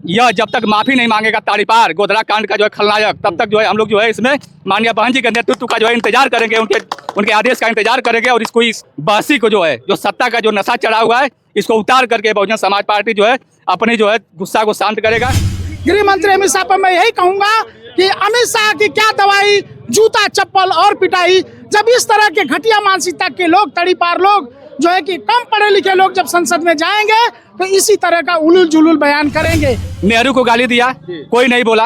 यह जब तक माफी नहीं मांगेगा ताड़ीपार गोधरा कांड का जो है खलनायक, तब तक जो है हम लोग जो है इसमें माननीय बहन जी के नेतृत्व का जो है इंतजार करेंगे, उनके आदेश का इंतजार करेंगे। और इसको इस बहसी को जो है जो सत्ता का जो नशा चढ़ा हुआ है इसको उतार करके बहुजन समाज पार्टी जो है अपनी जो है गुस्सा को शांत करेगा। गृह मंत्री अमित शाह पर मैं यही कहूंगा कि अमित शाह की क्या दवाई, जूता चप्पल और पिटाई। जब इस तरह के घटिया मानसिकता के लोग, तड़ीपार लोग जो है कि कम पढ़े लिखे लोग जब संसद में जाएंगे तो इसी तरह का उलूल जुलूल बयान करेंगे। नेहरू को गाली दिया, कोई नहीं बोला।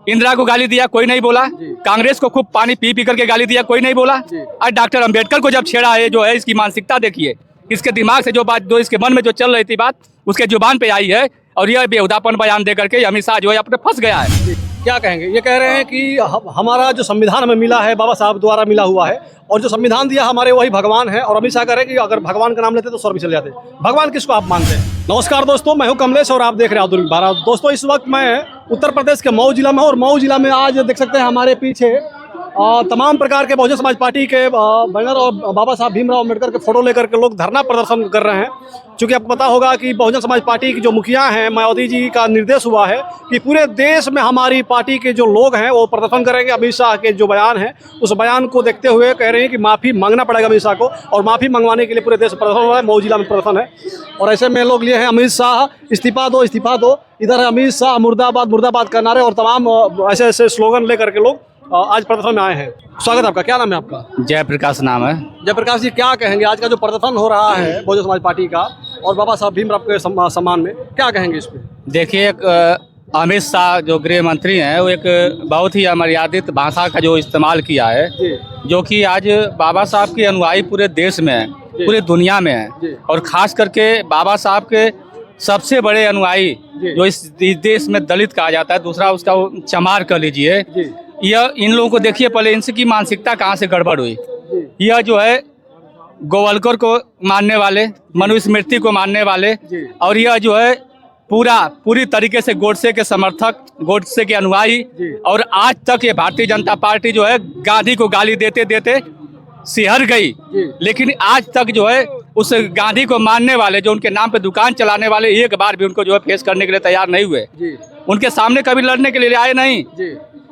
इंदिरा को गाली दिया, कोई नहीं बोला। कांग्रेस को खूब पानी पी पी करके गाली दिया, कोई नहीं बोला। और डॉक्टर अंबेडकर को जब छेड़ा है, जो है इसकी मानसिकता देखिए, इसके दिमाग से जो बात, जो इसके मन में जो चल रही थी बात, उसके जुबान पे आई है। और यह बेहुदापन बयान दे करके अमित शाह जो है अपने फंस गया है। क्या कहेंगे? ये कह रहे हैं कि हमारा जो संविधान हमें मिला है बाबा साहब द्वारा मिला हुआ है, और जो संविधान दिया हमारे वही भगवान है। और अमित शाह कह रहे हैं कि अगर भगवान का नाम लेते तो स्वर्ग भी चले जाते। भगवान किसको आप मानते हैं? नमस्कार दोस्तों, मैं हूं कमलेश और आप देख रहे हैं आधुनिक भारत। दोस्तों, इस वक्त मैं उत्तर प्रदेश के मऊ जिला में, और मऊ जिला में आज देख सकते हैं हमारे पीछे तमाम प्रकार के बहुजन समाज पार्टी के बैनर और बाबा साहब भीमराव अम्बेडकर के फोटो लेकर के लोग धरना प्रदर्शन कर रहे हैं। क्योंकि आपको पता होगा कि बहुजन समाज पार्टी की जो मुखिया हैं मायावती जी का निर्देश हुआ है कि पूरे देश में हमारी पार्टी के जो लोग हैं वो प्रदर्शन करेंगे। अमित शाह के जो बयान है उस बयान को देखते हुए कह रहे हैं कि माफ़ी मांगना पड़ेगा अमित शाह को, और माफ़ी मंगवाने के लिए पूरे देश में प्रदर्शन हो रहा है। मऊ जिला में प्रदर्शन है, और ऐसे में लोग लिए हैं अमित शाह इस्तीफा दो, इस्तीफा दो। इधर अमित शाह मुर्दाबाद मुर्दाबाद का नारे और तमाम ऐसे ऐसे स्लोगन लेकर के लोग आज प्रदर्शन में आए हैं। स्वागत है आपका। क्या नाम है आपका? जयप्रकाश नाम है। जयप्रकाश जी, क्या कहेंगे आज का जो प्रदर्शन हो रहा है बहुजन समाज पार्टी का और बाबा साहब भीमराव के सम्मान में, क्या कहेंगे इस पे? देखिए, अमित शाह जो गृह मंत्री हैं वो एक बहुत ही अमर्यादित भाषा का जो इस्तेमाल किया है, जो कि आज बाबा साहब के अनुयायी पूरे देश में है, पूरी दुनिया में है। और खास करके बाबा साहब के सबसे बड़े अनुयायी जो इस देश में दलित कहा जाता है, दूसरा उसका चमार कह लीजिए। यह इन लोगों को देखिए, पहले इनकी मानसिकता कहाँ से गड़बड़ हुई। यह जो है गोवलकर को मानने वाले, मनुस्मृति को मानने वाले, और यह जो है पूरी तरीके से गोडसे के समर्थक, गोडसे के अनुयायी। और आज तक ये भारतीय जनता पार्टी जो है गांधी को गाली देते देते सिहर गई, लेकिन आज तक जो है उस गांधी को मानने वाले, जो उनके नाम पे दुकान चलाने वाले, एक बार भी उनको जो है फेस करने के लिए तैयार नहीं हुए। उनके सामने कभी लड़ने के लिए आए नहीं,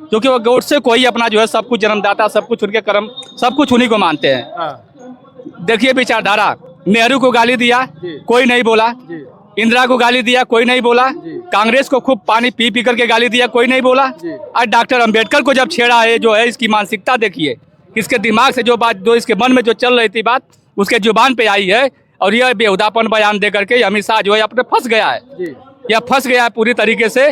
क्योंकि वो गोडसे को ही अपना जो है सब कुछ जन्मदाता, सब कुछ उनके कर्म, सब कुछ उन्हीं को मानते हैं। देखिए विचारधारा, नेहरू को गाली दिया, कोई नहीं बोला। इंदिरा को गाली दिया, कोई नहीं बोला। कांग्रेस को खूब पानी पी पी करके गाली दिया, कोई नहीं बोला। और डॉक्टर अंबेडकर को जब छेड़ा है, जो है इसकी मानसिकता देखिए, इसके दिमाग से जो बात, जो इसके मन में जो चल रही थी बात, उसके जुबान पे आई है। और यह बेहुदापन बयान दे करके अमित शाह जो है अपने फंस गया है, यह फंस गया है पूरी तरीके से।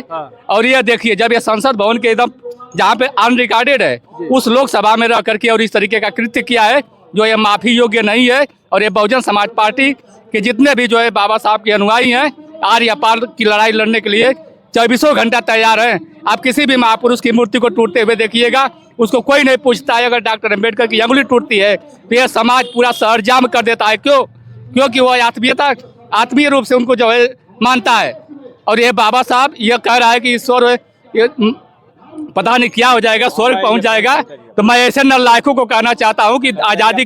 और यह देखिए, जब यह संसद भवन के एकदम जहाँ पे अनरिकॉर्डेड है, उस लोकसभा में रह करके और इस तरीके का कृत्य किया है, जो ये माफी योग्य नहीं है। और ये बहुजन समाज पार्टी के जितने भी जो है बाबा साहब के अनुयायी हैं, आर्य पार की लड़ाई लड़ने के लिए 24 घंटा तैयार हैं। आप किसी भी महापुरुष की मूर्ति को टूटते हुए देखिएगा, उसको कोई नहीं पूछता है। अगर डॉक्टर अंबेडकर की अंगुली टूटती है तो यह समाज पूरा शहर जाम कर देता है। क्यों? क्योंकि वह आत्मीय रूप से उनको जो है मानता है। और ये बाबा साहब यह कह रहा है कि ईश्वर पता नहीं क्या हो जाएगा, स्वर्ग पहुंच जाएगा। तो मैं ऐसे नलायकों को कहना चाहता हूं कि आज़ादी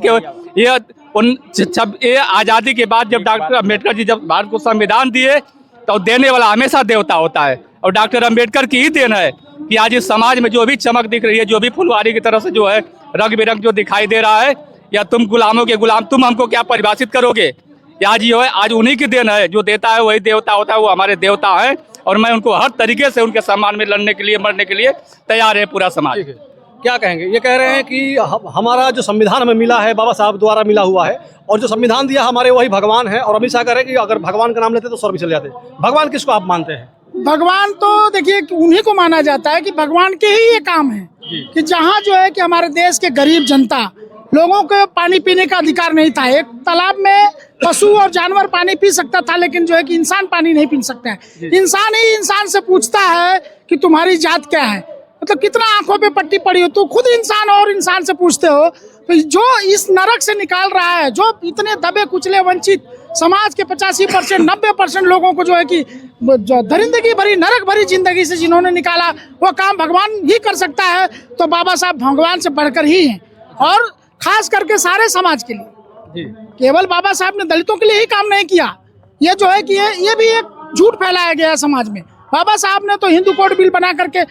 के बाद जब डॉक्टर अंबेडकर जी जब भारत को संविधान दिए, तो देने वाला हमेशा देवता होता है। और डॉक्टर अंबेडकर की ही देन है कि आज इस समाज में जो भी चमक दिख रही है, जो भी फुलवारी की तरह से जो है रंग बिरंग जो दिखाई दे रहा है, या तुम गुलामों के गुलाम, तुम हमको क्या परिभाषित करोगे? आज ये है, आज उन्हीं की देन है। जो देता है वही देवता होता है, वो हमारे देवता है। और मैं उनको हर तरीके से उनके सम्मान में लड़ने के लिए, मरने के लिए तैयार है पूरा समाज। क्या कहेंगे? ये कह रहे हैं कि हमारा जो संविधान हमें मिला है बाबा साहब द्वारा मिला हुआ है, और जो संविधान दिया हमारे वही भगवान है। और अमित शाह कह रहे हैं कि अगर भगवान का नाम लेते तो स्वर्ग भी चले जाते। भगवान किसको आप मानते हैं? भगवान तो देखिए उन्हीं को माना जाता है कि भगवान के ही ये काम है कि जहाँ जो है कि हमारे देश के गरीब जनता लोगों को पानी पीने का अधिकार नहीं था। एक तालाब में पशु और जानवर पानी पी सकता था, लेकिन जो है कि इंसान पानी नहीं पी सकता है। इंसान ही इंसान से पूछता है कि तुम्हारी जात क्या है। मतलब कितना आंखों पे पट्टी पड़ी हो, तो खुद इंसान और इंसान से पूछते हो। तो जो इस नरक से निकाल रहा है, जो इतने दबे कुचले वंचित समाज के 85% 90% लोगों को जो है कि दरिंदगी भरी, नरक भरी जिंदगी से जिन्होंने निकाला, वो काम भगवान ही कर सकता है। तो बाबा साहब भगवान से बढ़कर ही हैं, और खास करके सारे समाज के लिए। केवल बाबा साहब ने दलितों के लिए ही काम नहीं किया। ये जो है कि ये भी एक झूठ फैलाया गया है समाज में। बाबा साहब ने तो हिंदू कोड बिल बना करके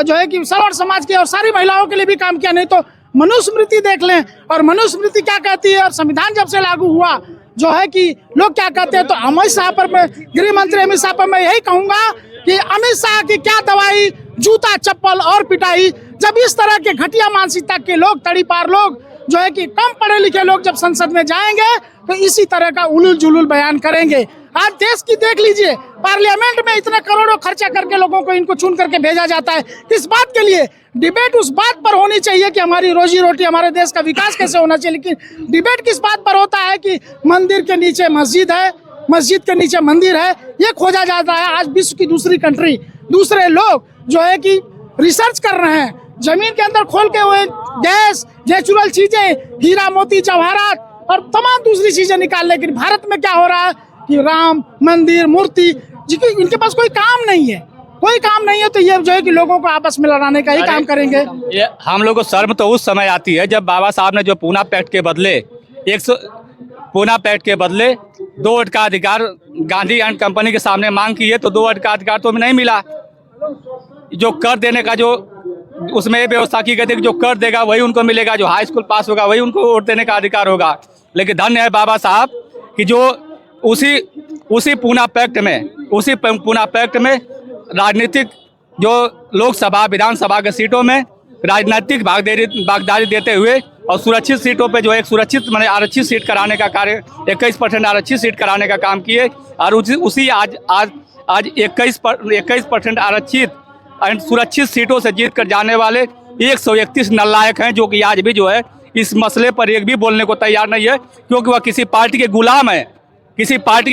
जो है कि सवर्ण समाज के और सारी महिलाओं के लिए भी काम किया। नहीं तो मनुस्मृति देख लें, और मनुस्मृति क्या कहती है, और संविधान जब से लागू हुआ जो है कि लोग क्या कहते हैं। तो अमित शाह पर मैं, गृह मंत्री अमित शाह पर मैं यही कहूंगा कि अमित शाह की क्या दवाई, जूता चप्पल और पिटाई। जब इस तरह के घटिया मानसिकता के लोग, तड़ीपार लोग जो है कि कम पढ़े लिखे लोग जब संसद में जाएंगे तो इसी तरह का उलूल जुलूल बयान करेंगे। आज देश की देख लीजिए, पार्लियामेंट में इतने करोड़ों खर्चा करके लोगों को इनको चुन करके भेजा जाता है। किस बात के लिए? डिबेट उस बात पर होनी चाहिए कि हमारी रोजी रोटी, हमारे देश का विकास कैसे होना चाहिए। लेकिन डिबेट किस बात पर होता है कि मंदिर के नीचे मस्जिद है, मस्जिद के नीचे मंदिर है, ये खोजा जाता है। आज विश्व की दूसरी कंट्री, दूसरे लोग जो है कि रिसर्च कर रहे हैं, जमीन के अंदर खोल के हुए गैस, नेचुरल चीजें, हीरा मोती जवाहरात और तमाम दूसरी चीजें निकाल। लेकिन भारत में क्या हो रहा है कि राम मंदिर, मूर्ति, इनके पास कोई काम नहीं है, कोई काम नहीं है। तो ये जो है कि लोगों को आपस में लड़ाने का ही काम करेंगे। ये हम लोग को शर्म तो उस समय आती है जब बाबा साहब ने जो पूना पैक्ट के बदले पूना पैक्ट के बदले 2 वोट का अधिकार गांधी एंड कंपनी के सामने मांग की है, तो 2 वोट का अधिकार तो नहीं मिला। जो कर देने का जो उसमें ये व्यवस्था की गई थी कि जो कर देगा वही उनको मिलेगा, जो हाई स्कूल पास होगा वही उनको वोट देने का अधिकार होगा। लेकिन धन्य है बाबा साहब कि जो उसी पूना पैक्ट में राजनीतिक जो लोकसभा विधानसभा के सीटों में राजनीतिक भागीदारी देते हुए और सुरक्षित सीटों पे जो है एक सुरक्षित माने आरक्षित सीट कराने का कार्य 21% आरक्षित सीट कराने का काम किए। और उसी आज 21% आरक्षित और सुरक्षित सीटों से जीत कर जाने वाले 131 नालायक हैं, जो कि आज भी जो है इस मसले पर एक भी बोलने को तैयार नहीं है, क्योंकि वह किसी पार्टी के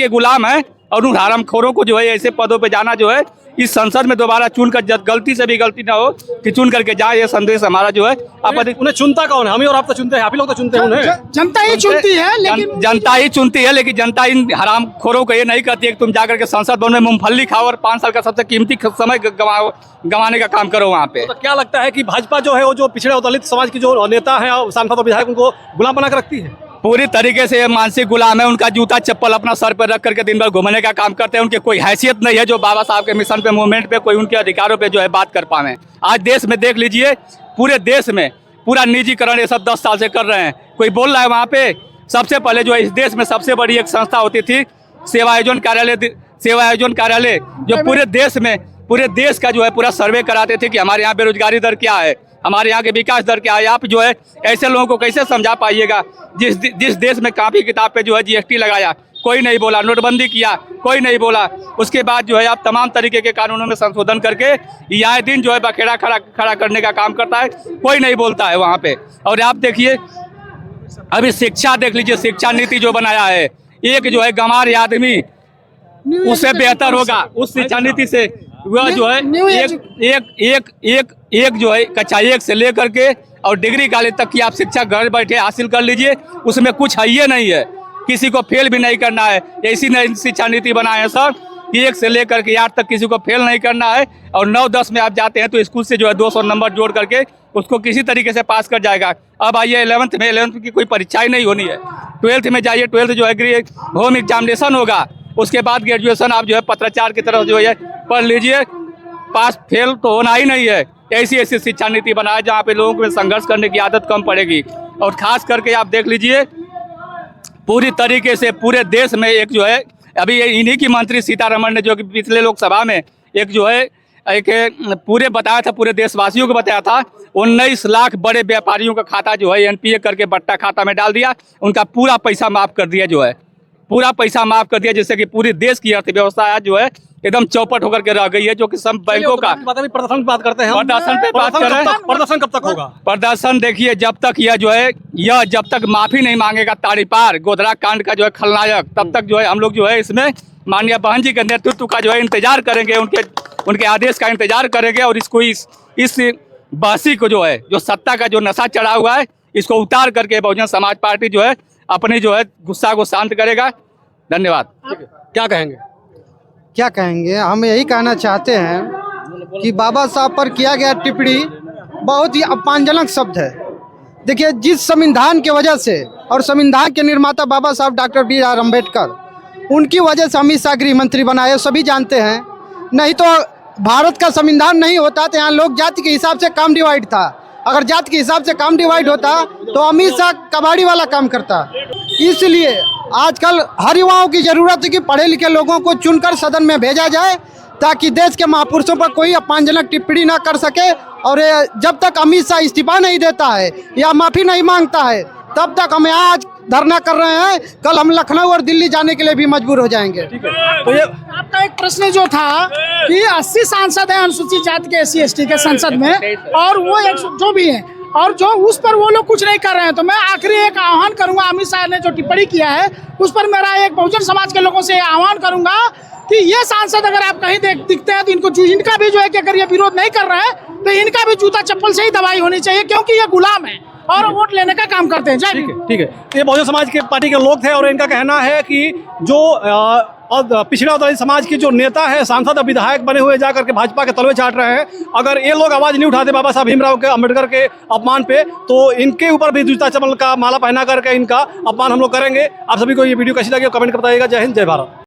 गुलाम है। और उन हरामखोरों को जो है ऐसे पदों पे जाना जो है इस संसद में दोबारा चुनकर, गलती से भी गलती ना हो कि चुन करके जाए, ये संदेश हमारा जो है। उन्हें चुनता कौन है? हम ही और आप तो चुनते हैं, आप ही लोग तो चुनते हैं उन्हें। जनता ही चुनती है, लेकिन जनता ही चुनती है, लेकिन जनता इन हरामखोरों को ये नहीं कहती है कि तुम जाकर के संसद भवन में मूंगफली खाओ और 5 साल का सबसे कीमती समय गंवाने का काम करो वहाँ पे। तो क्या लगता है कि भाजपा जो है वो जो पिछड़े और दलित समाज की जो नेता है और सांसद और विधायक उनको गुलाम बना कर रखती है? पूरी तरीके से मानसिक गुलाम है। उनका जूता चप्पल अपना सर पर रख करके दिन भर घूमने का काम करते हैं। उनकी कोई हैसियत नहीं है जो बाबा साहब के मिशन पे, मूवमेंट पे, कोई उनके अधिकारों पे जो है बात कर पाए। आज देश में देख लीजिए, पूरे देश में पूरा निजीकरण ये सब 10 साल से कर रहे हैं। कोई बोल रहा है वहाँ पे? सबसे पहले जो है इस देश में सबसे बड़ी एक संस्था होती थी सेवा आयोजन कार्यालय, जो पूरे देश का जो है पूरा सर्वे कराते थे कि हमारे यहाँ बेरोजगारी दर क्या है, हमारे यहाँ के विकास दर क्या है। आप जो है ऐसे लोगों को कैसे समझा पाइएगा जिस देश में कापी किताब पे जो है GST लगाया, कोई नहीं बोला, नोटबंदी किया, कोई नहीं बोला। उसके बाद जो है आप तमाम तरीके के कानूनों में संशोधन करके आए दिन जो है बखेड़ा खड़ा करने का काम करता है, कोई नहीं बोलता है वहाँ पे। और आप देखिए अभी शिक्षा देख लीजिए, शिक्षा नीति जो बनाया है, एक जो है गंवार आदमी उससे बेहतर होगा उस शिक्षा नीति से। वह जो है एक जो है कक्षा 1 से लेकर के और डिग्री कॉलेज तक की आप शिक्षा घर बैठे हासिल कर लीजिए। उसमें कुछ है ये नहीं है, किसी को फेल भी नहीं करना है। ऐसी नई शिक्षा नीति बनाए हैं सर कि 1 से लेकर के 8 तक किसी को फेल नहीं करना है। और 9-10 में आप जाते हैं तो स्कूल से जो है 200 नंबर जोड़ करके उसको किसी तरीके से पास कर जाएगा। अब आइए 11th की कोई परीक्षा ही नहीं होनी है। 12th में जाइए, 12th जो है होम एग्जामिनेशन होगा, उसके बाद ग्रेजुएशन आप जो है पत्राचार की तरफ जो है पढ़ लीजिए। पास फेल तो होना ही नहीं है। ऐसी शिक्षा नीति बनाए जहाँ पे लोगों को संघर्ष करने की आदत कम पड़ेगी। और खास करके आप देख लीजिए पूरी तरीके से पूरे देश में एक जो है अभी इन्हीं की मंत्री सीतारमण ने जो कि पिछले लोकसभा में एक जो है एक पूरे बताया था, पूरे देशवासियों को बताया था, 19 लाख बड़े व्यापारियों का खाता जो है NPA करके बट्टा खाता में डाल दिया, उनका पूरा पैसा माफ कर दिया, जो है पूरा पैसा माफ कर दिया, जिससे कि पूरे देश की अर्थव्यवस्था आज जो है एकदम चौपट होकर के रह गई है। जो कि सब बैंकों का प्रदर्शन की बात करते हैं, प्रदर्शन पे बात कर रहे हैं। प्रदर्शन कब तक होगा? प्रदर्शन देखिए जब तक यह जब तक माफी नहीं मांगेगा ताड़ीपार गोधरा कांड का जो है खलनायक, तब तक जो है हम लोग जो है इसमें माननीय बहन जी के नेतृत्व का जो है इंतजार करेंगे, उनके आदेश का इंतजार करेंगे। और इसको इस बहसी को जो है जो सत्ता का जो नशा चढ़ा हुआ है इसको उतार करके बहुजन समाज पार्टी जो है अपनी जो है गुस्सा को शांत करेगा। धन्यवाद। क्या कहेंगे? क्या कहेंगे, हम यही कहना चाहते हैं कि बाबा साहब पर किया गया टिप्पणी बहुत ही अपमानजनक शब्द है। देखिए, जिस संविधान के वजह से और संविधान के निर्माता बाबा साहब डॉक्टर B.R. अम्बेडकर, उनकी वजह से अमित शाह गृह मंत्री बनाए, सभी जानते हैं। नहीं तो भारत का संविधान नहीं होता तो यहाँ लोग जाति के हिसाब से काम डिवाइड था। अगर जाति के हिसाब से काम डिवाइड होता तो अमित शाह कबाड़ी वाला काम करता। इसलिए आजकल हर युवाओं की जरूरत है कि पढ़े लिखे लोगों को चुनकर सदन में भेजा जाए ताकि देश के महापुरुषों पर कोई अपमानजनक टिप्पणी ना कर सके। और जब तक अमित शाह इस्तीफा नहीं देता है या माफ़ी नहीं मांगता है तब तक हम यहाँ आज धरना कर रहे हैं। कल हम लखनऊ और दिल्ली जाने के लिए भी मजबूर हो जाएंगे। तो ये आपका एक प्रश्न जो था कि 80 सांसद हैं अनुसूचित जाति के SC/ST के संसद में, और वो जो भी है और जो उस पर वो लोग कुछ नहीं कर रहे हैं, तो मैं आखिरी एक आह्वान करूंगा, अमित शाह ने जो टिप्पणी किया है उस पर मेरा एक बहुजन समाज के लोगों से आह्वान करूंगा कि ये सांसद अगर आप कहीं दिखते हैं तो इनका भी जो है कि अगर ये विरोध नहीं कर रहे हैं तो इनका भी जूता चप्पल से ही दवाई होनी चाहिए, क्योंकि ये गुलाम है और वोट लेने का काम करते हैं। ठीक है, ठीक है। ये बहुजन समाज के पार्टी के लोग थे और इनका कहना है कि जो पिछड़ा और दलित समाज के जो नेता है, सांसद और विधायक बने हुए जाकर के भाजपा के तलवे चाट रहे हैं, अगर ये लोग आवाज नहीं उठाते बाबा साहब भीमराव के अम्बेडकर के अपमान पे तो इनके ऊपर भी जूता चप्पल का माला पहना करके इनका अपमान हम लोग करेंगे। आप सभी को ये वीडियो कैसी लगी कमेंट कर बताइएगा। जय हिंद, जय भारत।